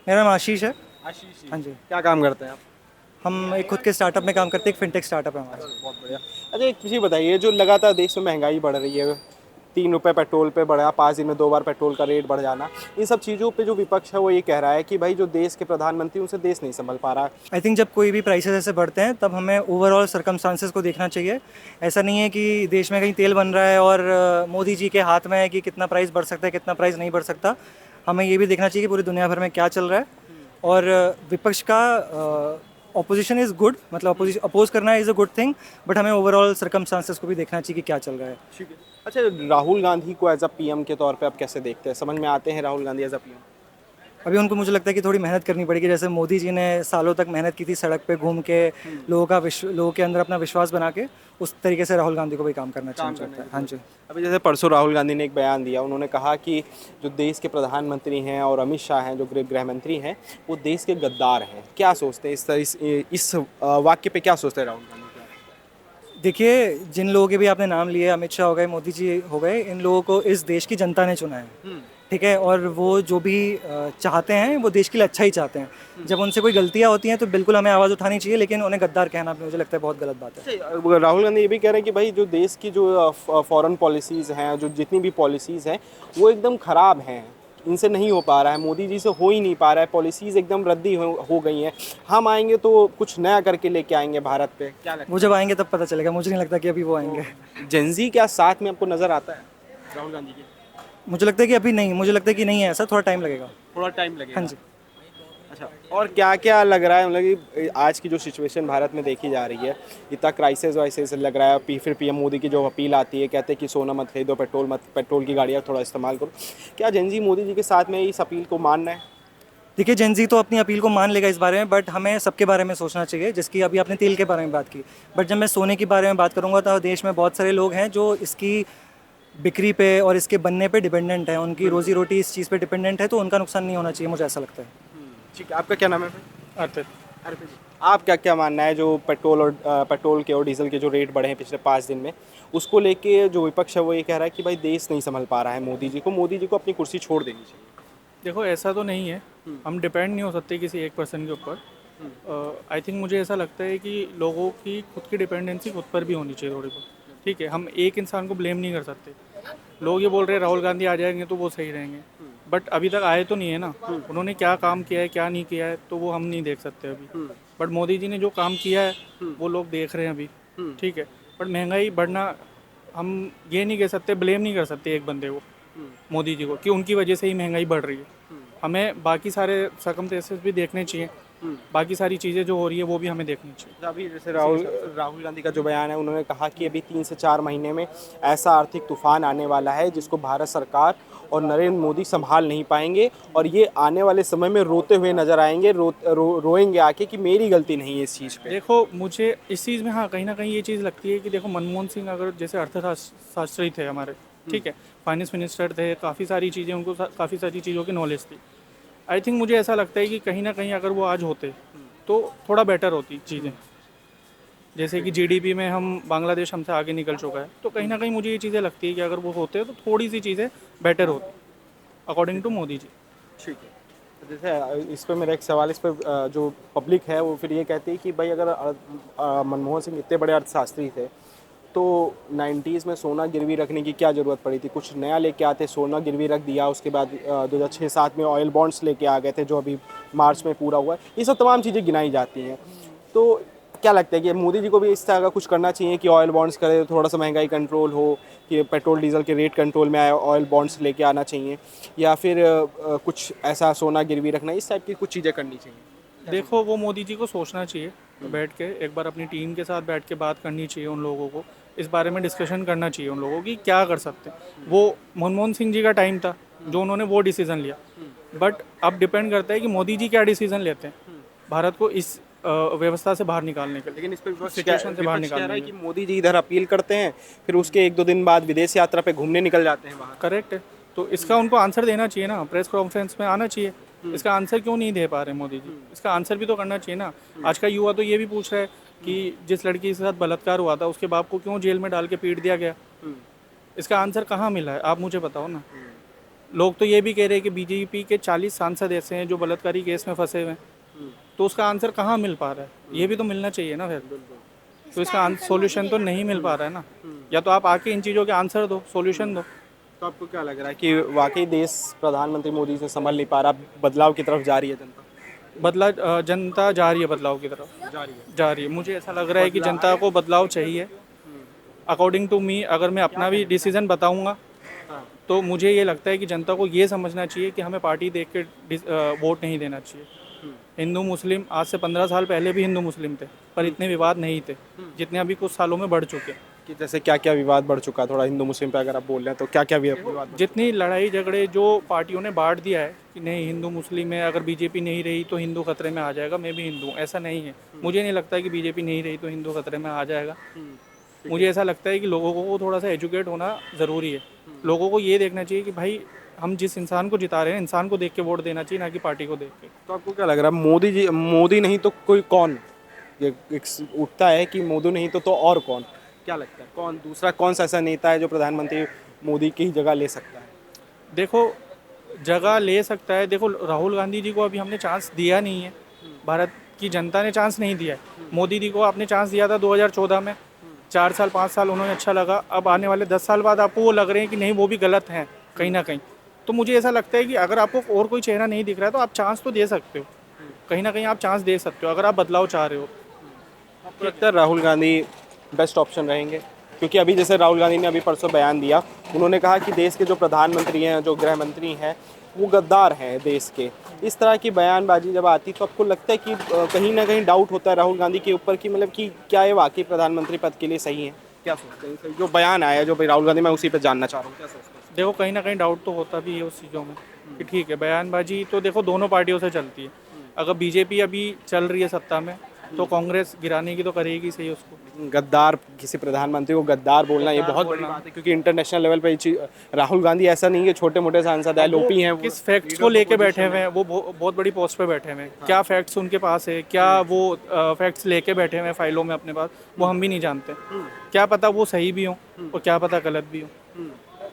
मेरा नाम आशीष है। आशीष जी, हाँ जी। क्या काम करते हैं आप? हम एक खुद के स्टार्टअप में काम करते हैं, एक फिनटेक स्टार्टअप है हमारा। बहुत बढ़िया। अच्छा, एक चीज़ बताइए, जो लगातार देश में महंगाई बढ़ रही है, 3 रुपये पेट्रोल पे बढ़ा, 5 दिन में 2 बार पेट्रोल का रेट बढ़ जाना, इन सब चीज़ों पे जो विपक्ष है वो ये कह रहा है कि भाई जो देश के प्रधानमंत्री उनसे देश नहीं संभल पा रहा है। आई थिंक जब कोई भी प्राइसेस ऐसे बढ़ते हैं तब हमें ओवरऑल सर्कमस्टांसेस को देखना चाहिए। ऐसा नहीं है कि देश में कहीं तेल बन रहा है और मोदी जी के हाथ में है कि कितना प्राइस बढ़ सकता है, कितना प्राइस नहीं बढ़ सकता। हमें ये भी देखना चाहिए कि पूरी दुनिया भर में क्या चल रहा है। और विपक्ष का ऑपोजिशन इज़ गुड, मतलब अपोज करना is a good thing, but हमें ओवरऑल सर्कमस्टांसेस को भी देखना चाहिए कि क्या चल रहा है। ठीक है। अच्छा, राहुल गांधी को एज अ पीएम के तौर पे आप कैसे देखते हैं? समझ में आते हैं Rahul Gandhi as a PM? अभी उनको मुझे लगता है कि थोड़ी मेहनत करनी पड़ेगी। जैसे मोदी जी ने सालों तक मेहनत की थी सड़क पे घूम के, लोगों के अंदर अपना विश्वास बना के, उस तरीके से राहुल गांधी को भी काम करना चाहिए, मुझे लगता है। हाँ जी। अभी जैसे परसों राहुल गांधी ने एक बयान दिया, उन्होंने कहा कि जो देश के प्रधानमंत्री हैं और अमित शाह हैं जो गृह मंत्री हैं, वो देश के गद्दार हैं। क्या सोचते हैं इस वाक्य पे, क्या सोचते हैं राहुल गांधी? देखिए, जिन लोगों के भी आपने नाम लिए, अमित शाह हो गए, मोदी जी हो गए, इन लोगों को इस देश की जनता ने चुना है। ठीक है, और वो जो भी चाहते हैं वो देश के लिए अच्छा ही चाहते हैं। जब उनसे कोई गलतियां होती हैं तो बिल्कुल हमें आवाज़ उठानी चाहिए, लेकिन उन्हें गद्दार कहना भी मुझे लगता है बहुत गलत बात है। अच्छा, राहुल गांधी ये भी कह रहे हैं कि भाई जो देश की जो फॉरेन पॉलिसीज़ हैं, जो जितनी भी पॉलिसीज़ हैं, वो एकदम ख़राब हैं, इनसे नहीं हो पा रहा है, मोदी जी से हो ही नहीं पा रहा है, पॉलिसीज़ एकदम रद्दी हो गई हैं। हम आएंगे तो कुछ नया करके लेके आएंगे भारत पे, क्या लगता वो जब आएंगे तब पता चलेगा, मुझे नहीं लगता कि अभी वो आएंगे। है? जेंजी क्या साथ में आपको नज़र आता है राहुल गांधी के? मुझे लगता है कि अभी नहीं, मुझे लगता है कि नहीं है ऐसा, थोड़ा टाइम लगेगा। थोड़ा टाइम हाँ लगेगा। जी। अच्छा, और क्या क्या लग रहा है, मतलब कि आज की जो सिचुएशन भारत में देखी जा रही है, इतना क्राइसिस वाइसिस लग रहा है, फिर पीएम मोदी की जो अपील आती है, कहते हैं कि सोना मत खरीदो, पेट्रोल की गाड़ियाँ थोड़ा इस्तेमाल करो। क्या जेनजी मोदी जी के साथ में इस अपील को मानना है? देखिए, जेनजी तो अपनी अपील को मान लेगा इस बारे में, बट हमें सबके बारे में सोचना चाहिए। जिसकी अभी आपने तेल के बारे में बात की, बट जब मैं सोने के बारे में बात करूंगा तो देश में बहुत सारे लोग हैं जो इसकी बिक्री पे और इसके बनने पे डिपेंडेंट है, उनकी रोजी रोटी इस चीज़ पे डिपेंडेंट है, तो उनका नुकसान नहीं होना चाहिए, मुझे ऐसा लगता है। ठीक है, आपका क्या नाम है भाई? अर्पित। अर्पित जी, आप क्या क्या मानना है जो पेट्रोल के और डीजल के जो रेट बढ़े हैं पिछले 5 दिन में, उसको लेके जो विपक्ष है वो ये कह रहा है कि भाई देश नहीं संभल पा रहा है, मोदी जी को अपनी कुर्सी छोड़ देनी चाहिए। देखो, ऐसा तो नहीं है। हम डिपेंड नहीं हो सकते किसी एक पर्सन के ऊपर। आई थिंक मुझे ऐसा लगता है कि लोगों की खुद की डिपेंडेंसी खुद पर भी होनी चाहिए थोड़ी बहुत। ठीक है, हम एक इंसान को ब्लेम नहीं कर सकते। लोग ये बोल रहे हैं राहुल गांधी आ जाएंगे तो वो सही रहेंगे, बट अभी तक आए तो नहीं है ना। उन्होंने क्या काम किया है क्या नहीं किया है तो वो हम नहीं देख सकते अभी। बट मोदी जी ने जो काम किया है वो लोग देख रहे हैं अभी। ठीक है, बट महंगाई बढ़ना, हम ये नहीं कह सकते, ब्लेम नहीं कर सकते एक बंदे को, मोदी जी को, कि उनकी वजह से ही महंगाई बढ़ रही है। हमें बाकी सारे सर्कमस्टेंसेस भी देखने चाहिए, बाकी सारी चीज़ें जो हो रही है वो भी हमें देखनी चाहिए। अभी जैसे राहुल गांधी का जो बयान है, उन्होंने कहा कि अभी 3 से 4 महीने में ऐसा आर्थिक तूफान आने वाला है जिसको भारत सरकार और नरेंद्र मोदी संभाल नहीं पाएंगे, और ये आने वाले समय में रोते हुए नजर आएंगे, रोएंगे आके कि मेरी गलती नहीं है इस चीज़ पे। देखो, मुझे इस चीज़ में हाँ कहीं ना कहीं ये चीज़ लगती है कि देखो, मनमोहन सिंह अगर जैसे अर्थशास्त्री थे हमारे, ठीक है, फाइनेंस मिनिस्टर थे, काफ़ी सारी चीज़ें, उनको काफ़ी सारी चीज़ों की नॉलेज थी। आई थिंक मुझे ऐसा लगता है कि कहीं ना कहीं अगर वो आज होते तो थोड़ा बेटर होती चीज़ें। जैसे कि जीडीपी में हम, बांग्लादेश हमसे आगे निकल चुका है, तो कहीं ना कहीं मुझे ये चीज़ें लगती है कि अगर वो होते तो थोड़ी सी चीज़ें बेटर होती, अकॉर्डिंग टू मोदी जी। ठीक है। तो जैसे इस पे मेरा एक सवाल, इस पे जो पब्लिक है वो फिर ये कहती है कि भाई अगर मनमोहन सिंह इतने बड़े अर्थशास्त्री थे तो 90s में सोना गिरवी रखने की क्या ज़रूरत पड़ी थी? कुछ नया लेके आते, सोना गिरवी रख दिया, उसके बाद 2006-07 में ऑयल बॉन्ड्स लेके आ गए थे जो अभी मार्च में पूरा हुआ है, ये सब तमाम चीज़ें गिनाई जाती हैं। तो क्या लगता है कि मोदी जी को भी इस तरह का कुछ करना चाहिए कि ऑयल बॉन्ड्स करे, थोड़ा सा महंगाई कंट्रोल हो, कि पेट्रोल डीजल के रेट कंट्रोल में आए, ऑयल बॉन्ड्स लेके आना चाहिए, या फिर कुछ ऐसा सोना गिरवी रखना, इस टाइप की कुछ चीज़ें करनी चाहिए? देखो, वो मोदी जी को सोचना चाहिए, बैठ के एक बार अपनी टीम के साथ बैठ के बात करनी चाहिए, उन लोगों को इस बारे में डिस्कशन करना चाहिए, उन लोगों की क्या कर सकते हैं। वो मनमोहन सिंह जी का टाइम था जो उन्होंने वो डिसीज़न लिया, बट अब डिपेंड करता है कि मोदी जी क्या डिसीज़न लेते हैं भारत को इस व्यवस्था से बाहर निकालने के लिए, लेकिन इस पर सिचुएशन से बाहर विपक्ष कह रहा निकालने है के कि लिए। मोदी जी इधर अपील करते हैं, फिर उसके 1-2 दिन बाद विदेश यात्रा पे घूमने निकल जाते हैं बाहर। करेक्ट है, तो इसका उनको आंसर देना चाहिए ना, प्रेस कॉन्फ्रेंस में आना चाहिए। इसका आंसर क्यों नहीं दे पा रहे मोदी जी? इसका आंसर भी तो करना चाहिए ना। आज का युवा तो ये भी पूछ रहा है कि जिस लड़की के साथ बलात्कार हुआ था उसके बाप को क्यों जेल में डाल के पीट दिया गया? इसका आंसर कहाँ मिला है? आप मुझे बताओ ना। लोग तो ये भी कह रहे हैं कि बीजेपी के 40 सांसद ऐसे हैं जो बलात्कारी केस में फंसे हुए हैं, तो उसका आंसर कहाँ मिल पा रहा है? ये भी तो मिलना चाहिए ना फिर। तो इसका सॉल्यूशन तो नहीं मिल पा रहा है ना। या तो आप आके इन चीज़ों के आंसर दो, सॉल्यूशन दो। तो आपको क्या लग रहा है कि वाकई देश प्रधानमंत्री मोदी से संभल नहीं पा रहा, बदलाव की तरफ जा रही है जनता? जनता जा रही है बदलाव की तरफ, जा रही है। जा रही है। मुझे ऐसा लग रहा है कि जनता को बदलाव चाहिए। अकॉर्डिंग टू मी, अगर मैं अपना भी डिसीजन बताऊंगा तो मुझे ये लगता है कि जनता को ये समझना चाहिए कि हमें पार्टी देख के वोट नहीं देना चाहिए। हिंदू मुस्लिम आज से 15 साल पहले भी हिंदू मुस्लिम थे, पर इतने विवाद नहीं थे जितने अभी कुछ सालों में बढ़ चुके हैं। कि जैसे क्या क्या विवाद बढ़ चुका है, थोड़ा हिंदू मुस्लिम पे अगर आप बोल रहे हैं तो क्या क्या विवाद? जितनी लड़ाई झगड़े जो पार्टियों ने बांट दिया है कि नहीं हिंदू मुस्लिम है, अगर बीजेपी नहीं रही तो हिंदू खतरे में आ जाएगा, मैं भी हिंदू हूँ, ऐसा नहीं है। मुझे नहीं लगता कि बीजेपी नहीं रही तो हिंदू खतरे में आ जाएगा। मुझे ऐसा लगता है कि लोगों को थोड़ा सा एजुकेट होना ज़रूरी है। लोगों को ये देखना चाहिए कि भाई हम जिस इंसान को जिता रहे हैं, इंसान को देख के वोट देना चाहिए, ना कि पार्टी को देख के। तो आपको क्या लग रहा है, मोदी नहीं तो कोई कौन? ये एक उठता है कि मोदी नहीं तो और कौन? क्या लगता है कौन दूसरा कौन सा ऐसा नेता है जो प्रधानमंत्री मोदी की जगह ले सकता है? देखो जगह ले सकता है। देखो राहुल गांधी जी को अभी हमने चांस दिया नहीं है, भारत की जनता ने चांस नहीं दिया है। मोदी जी को आपने चांस दिया था 2014 में, 4 साल 5 साल उन्होंने अच्छा लगा। अब आने वाले 10 साल बाद आपको वो लग रहे हैं कि नहीं वो भी गलत हैं कहीं ना कहीं। तो मुझे ऐसा लगता है कि अगर आपको और कोई चेहरा नहीं दिख रहा है तो आप चांस तो दे सकते हो, कहीं ना कहीं आप चांस दे सकते हो अगर आप बदलाव चाह रहे हो। आपको लगता है राहुल गांधी बेस्ट ऑप्शन रहेंगे? क्योंकि अभी जैसे राहुल गांधी ने अभी परसों बयान दिया, उन्होंने कहा कि देश के जो प्रधानमंत्री हैं, जो गृह मंत्री हैं, वो गद्दार हैं देश के। इस तरह की बयानबाजी जब आती तो आपको लगता है कि कहीं ना कहीं डाउट होता है राहुल गांधी के ऊपर कि मतलब कि क्या ये वाकई प्रधानमंत्री पद के लिए सही है? क्या सोचते हैं जो बयान आया जो भाई राहुल गांधी, मैं उसी पर जानना चाह रहा हूँ, क्या सोचते हैं? देखो कहीं ना कहीं डाउट तो होता भी है उस चीज़ों में कि ठीक है, बयानबाजी तो देखो दोनों पार्टियों से चलती है। अगर बीजेपी अभी चल रही है सत्ता में तो कांग्रेस गिराने की तो करेगी सही उसको। गद्दार, किसी प्रधानमंत्री को गद्दार बोलना ये बहुत बड़ी बात है, क्योंकि इंटरनेशनल लेवल पे राहुल गांधी ऐसा नहीं है छोटे मोटे सांसद है, लोपी हैं। किस फैक्ट्स को लेके बैठे हुए हैं, वो बहुत बड़ी पोस्ट पे बैठे हुए हैं। क्या फैक्ट्स उनके पास है, क्या वो फैक्ट्स लेके बैठे हुए हैं फाइलों में अपने पास, वो हम भी नहीं जानते। क्या पता वो सही भी हों और क्या पता गलत भी हों।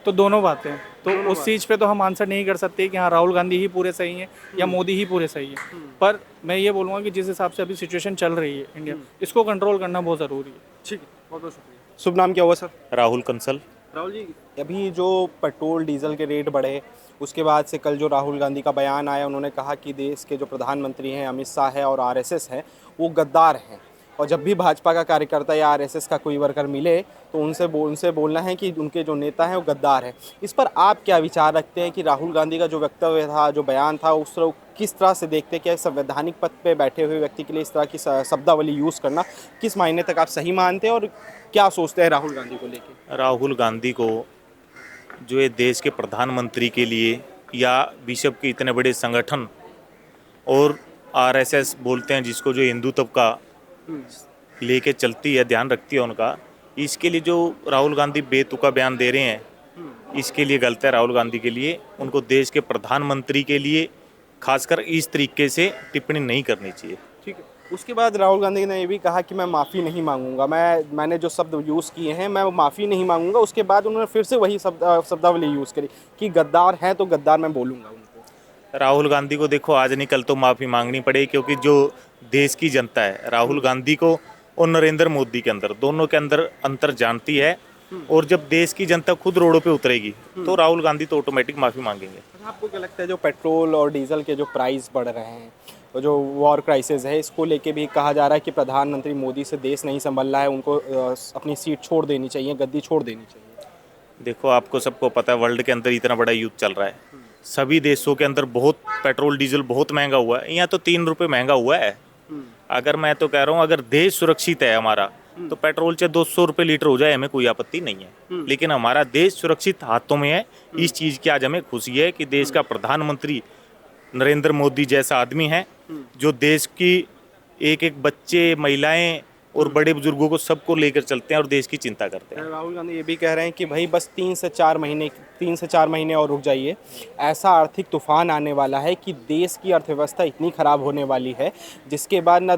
तो दोनों बातें हैं। तो उस चीज़ पे तो हम आंसर नहीं कर सकते कि हाँ राहुल गांधी ही पूरे सही हैं या मोदी ही पूरे सही हैं। पर मैं ये बोलूँगा कि जिस हिसाब से अभी सिचुएशन चल रही है इंडिया, इसको कंट्रोल करना बहुत ज़रूरी है। ठीक है, बहुत बहुत शुक्रिया। शुभ नाम क्या हुआ सर? राहुल कंसल। राहुल जी, अभी जो पेट्रोल डीजल के रेट बढ़े, उसके बाद से कल जो राहुल गांधी का बयान आया, उन्होंने कहा कि देश के जो प्रधानमंत्री हैं अमित शाह है और आरएसएस है वो गद्दार हैं, और जब भी भाजपा का कार्यकर्ता या आरएसएस का कोई वर्कर मिले तो उनसे बोलना है कि उनके जो नेता हैं वो गद्दार हैं। इस पर आप क्या विचार रखते हैं कि राहुल गांधी का जो वक्तव्य था, जो बयान था, उस तरह किस तरह से देखते हैं कि संवैधानिक पद पे बैठे हुए व्यक्ति के लिए इस तरह की शब्दावली यूज़ करना किस मायने तक आप सही मानते हैं, और क्या सोचते हैं राहुल गांधी को लेकर? राहुल गांधी को जो ये देश के प्रधानमंत्री के लिए या विश्व के इतने बड़े संगठन और आरएसएस बोलते हैं जिसको, जो हिंदुत्व का लेके चलती है, ध्यान रखती है उनका, इसके लिए जो राहुल गांधी बेतुका बयान दे रहे हैं, इसके लिए गलत है राहुल गांधी के लिए। उनको देश के प्रधानमंत्री के लिए खासकर इस तरीके से टिप्पणी नहीं करनी चाहिए। ठीक है। उसके बाद राहुल गांधी ने ये भी कहा कि मैं माफ़ी नहीं मांगूंगा, मैंने जो शब्द यूज़ किए हैं मैं माफ़ी नहीं मांगूंगा। उसके बाद उन्होंने फिर से वही शब्दावली यूज़ करी कि गद्दार है तो गद्दार मैं बोलूँगा उनको। राहुल गांधी को देखो आज नहीं कल तो माफ़ी मांगनी पड़ेगी, क्योंकि जो देश की जनता है राहुल गांधी को और नरेंद्र मोदी के अंदर, दोनों के अंदर अंतर जानती है। और जब देश की जनता खुद रोडों पे उतरेगी तो राहुल गांधी तो ऑटोमेटिक माफ़ी मांगेंगे। आपको क्या लगता है जो पेट्रोल और डीजल के जो प्राइस बढ़ रहे हैं, और जो वॉर क्राइसिस है, इसको लेके भी कहा जा रहा है कि प्रधानमंत्री मोदी से देश नहीं संभल रहा है, उनको अपनी सीट छोड़ देनी चाहिए, गद्दी छोड़ देनी चाहिए? देखो आपको सबको पता है वर्ल्ड के अंदर इतना बड़ा युद्ध चल रहा है, सभी देशों के अंदर बहुत पेट्रोल डीजल बहुत महंगा हुआ है, यहाँ तो 3 रुपये महंगा हुआ है। अगर मैं तो कह रहा हूँ अगर देश सुरक्षित है हमारा तो पेट्रोल चाहे 200 रुपये लीटर हो जाए, हमें कोई आपत्ति नहीं है। लेकिन हमारा देश सुरक्षित हाथों में है, इस चीज़ की आज हमें खुशी है कि देश का प्रधानमंत्री नरेंद्र मोदी जैसा आदमी है जो देश की एक एक बच्चे, महिलाएं और बड़े बुजुर्गों को सबको लेकर चलते हैं और देश की चिंता करते हैं। राहुल गांधी ये भी कह रहे हैं कि भाई बस 3 से 4 महीने और रुक जाइए, ऐसा आर्थिक तूफान आने वाला है कि देश की अर्थव्यवस्था इतनी खराब होने वाली है जिसके बाद न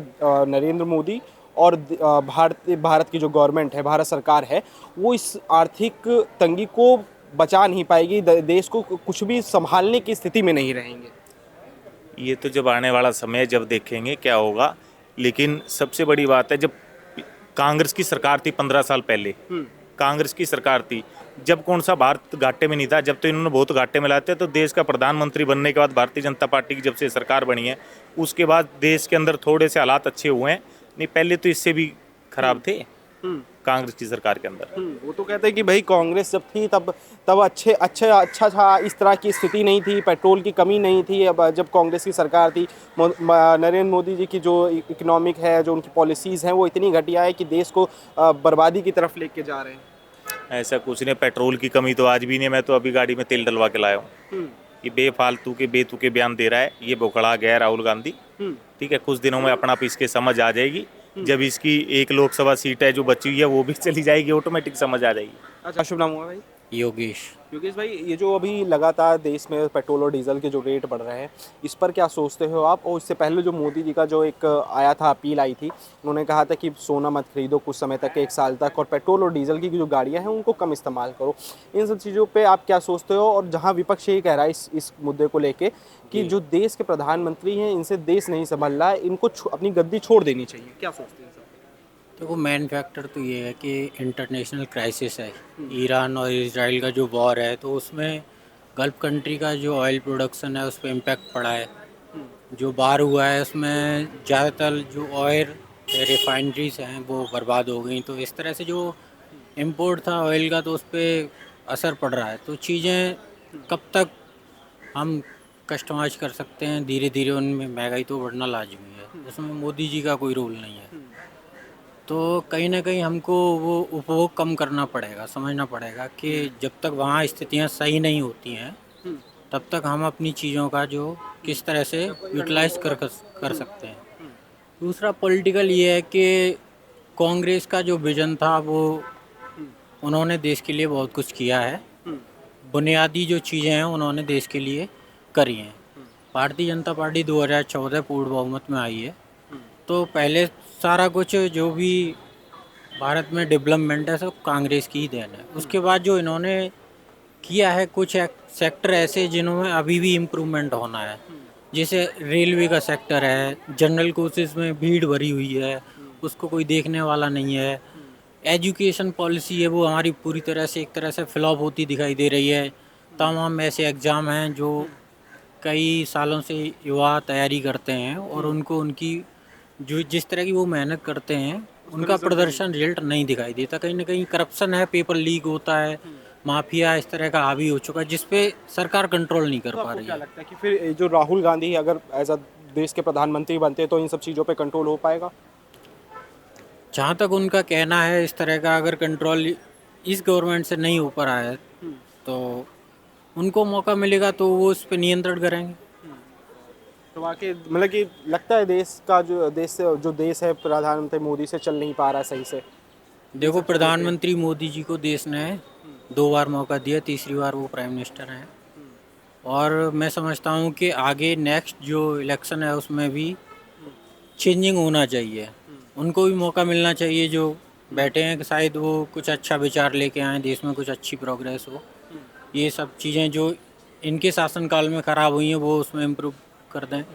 नरेंद्र मोदी और भारत की जो गवर्नमेंट है, भारत सरकार है, वो इस आर्थिक तंगी को बचा नहीं पाएगी, देश को कुछ भी संभालने की स्थिति में नहीं रहेंगे? ये तो जब आने वाला समय जब देखेंगे क्या होगा। लेकिन सबसे बड़ी बात है, जब कांग्रेस की सरकार थी 15 साल पहले, कांग्रेस की सरकार थी, जब कौन सा भारत घाटे में नहीं था, जब तो इन्होंने बहुत घाटे में लाते। तो देश का प्रधानमंत्री बनने के बाद भारतीय जनता पार्टी की जब से सरकार बनी है, उसके बाद देश के अंदर थोड़े से हालात अच्छे हुए हैं। नहीं, पहले तो इससे भी खराब थे कांग्रेस की सरकार के अंदर। वो तो कहते हैं कि भाई कांग्रेस जब थी तब अच्छा था, इस तरह की स्थिति नहीं थी, पेट्रोल की कमी नहीं थी। अब जब कांग्रेस की सरकार थी, नरेंद्र मोदी जी की जो इकोनॉमिक है, जो उनकी पॉलिसीज़ हैं, वो इतनी घटिया है कि देश को बर्बादी की तरफ लेके जा रहे हैं। ऐसा कुछ नहीं, पेट्रोल की कमी तो आज भी नहीं। मैं तो अभी गाड़ी में तेल डलवा के लाया हूँ। ये बेफालतू के बेतुके बयान दे रहा है, ये बौखला गया है राहुल गांधी। ठीक है, कुछ दिनों में अपना आप इसके समझ आ जाएगी। जब इसकी एक लोकसभा सीट है जो बची हुई है वो भी चली जाएगी, ऑटोमेटिक समझ आ जाएगी। अच्छा, शुभ नाम हुआ भाई? योगेश। योगेश भाई, ये जो अभी लगातार देश में पेट्रोल और डीजल के जो रेट बढ़ रहे हैं, इस पर क्या सोचते हो आप? और इससे पहले जो मोदी जी का जो एक आया था, अपील आई थी, उन्होंने कहा था कि सोना मत खरीदो कुछ समय तक, 1 साल तक, और पेट्रोल और डीजल की जो गाड़ियां हैं उनको कम इस्तेमाल करो। इन सब चीज़ों पे आप क्या सोचते हो? और जहां विपक्ष ये कह रहा है इस मुद्दे को लेके कि जो देश के प्रधानमंत्री हैं, इनसे देश नहीं संभल रहा है, इनको अपनी गद्दी छोड़ देनी चाहिए, क्या सोचते हैं? देखो, मेन फैक्टर तो ये है कि इंटरनेशनल क्राइसिस है, ईरान और इजराइल का जो वॉर है, तो उसमें गल्फ कंट्री का जो ऑयल प्रोडक्शन है उस पर इम्पेक्ट पड़ा है। जो बार हुआ है उसमें ज़्यादातर जो ऑयल रिफाइनरीज हैं वो बर्बाद हो गई। तो इस तरह से जो इंपोर्ट था ऑयल का, तो उस पर असर पड़ रहा है। तो चीज़ें कब तक हम कस्टमाइज कर सकते हैं? धीरे धीरे उनमें महंगाई तो बढ़ना लाजमी है, उसमें मोदी जी का कोई रोल नहीं है। तो कहीं ना कहीं हमको वो उपभोग कम करना पड़ेगा, समझना पड़ेगा कि जब तक वहाँ स्थितियाँ सही नहीं होती हैं तब तक हम अपनी चीज़ों का जो किस तरह से यूटिलाइज कर सकते हैं। दूसरा पॉलिटिकल ये है कि कांग्रेस का जो विजन था वो उन्होंने देश के लिए बहुत कुछ किया है, बुनियादी जो चीज़ें हैं उन्होंने देश के लिए करी हैं। भारतीय जनता पार्टी 2014 पूर्ण बहुमत में आई है, तो पहले सारा कुछ जो भी भारत में डेवलपमेंट है सब कांग्रेस की ही देन है। उसके बाद जो इन्होंने किया है, कुछ सेक्टर ऐसे जिन्होंने अभी भी इम्प्रूवमेंट होना है, जैसे रेलवे का सेक्टर है, जनरल कोर्सेज में भीड़ भरी हुई है, उसको कोई देखने वाला नहीं है। एजुकेशन पॉलिसी है वो हमारी पूरी तरह से एक तरह से फ्लॉप होती दिखाई दे रही है। तमाम ऐसे एग्ज़ाम हैं जो कई सालों से युवा तैयारी करते हैं और उनको उनकी जो जिस तरह की वो मेहनत करते हैं उनका प्रदर्शन रिजल्ट नहीं दिखाई देता। कहीं ना कहीं करप्शन है, पेपर लीक होता है, माफिया इस तरह का हावी हो चुका है जिस पे सरकार कंट्रोल नहीं कर पा रही क्या है। लगता है कि फिर जो राहुल गांधी अगर एज अ देश के प्रधानमंत्री बनते हैं तो इन सब चीज़ों पे कंट्रोल हो पाएगा? जहाँ तक उनका कहना है, इस तरह का अगर कंट्रोल इस गवर्नमेंट से नहीं हो पा रहा है तो उनको मौका मिलेगा तो वो उस पर नियंत्रण करेंगे। तो वाकई मतलब कि लगता है देश है प्रधानमंत्री मोदी से चल नहीं पा रहा सही से। देखो, प्रधानमंत्री मोदी जी को देश ने 2 बार मौका दिया, तीसरी बार वो प्राइम मिनिस्टर हैं। और मैं समझता हूँ कि आगे नेक्स्ट जो इलेक्शन है उसमें भी चेंजिंग होना चाहिए, उनको भी मौका मिलना चाहिए। जो बैठे हैं कि शायद वो कुछ अच्छा विचार लेके आएँ, देश में कुछ अच्छी प्रोग्रेस हो। ये सब चीज़ें जो इनके शासनकाल में ख़राब हुई हैं वो उसमें इम्प्रूव कर दें, इस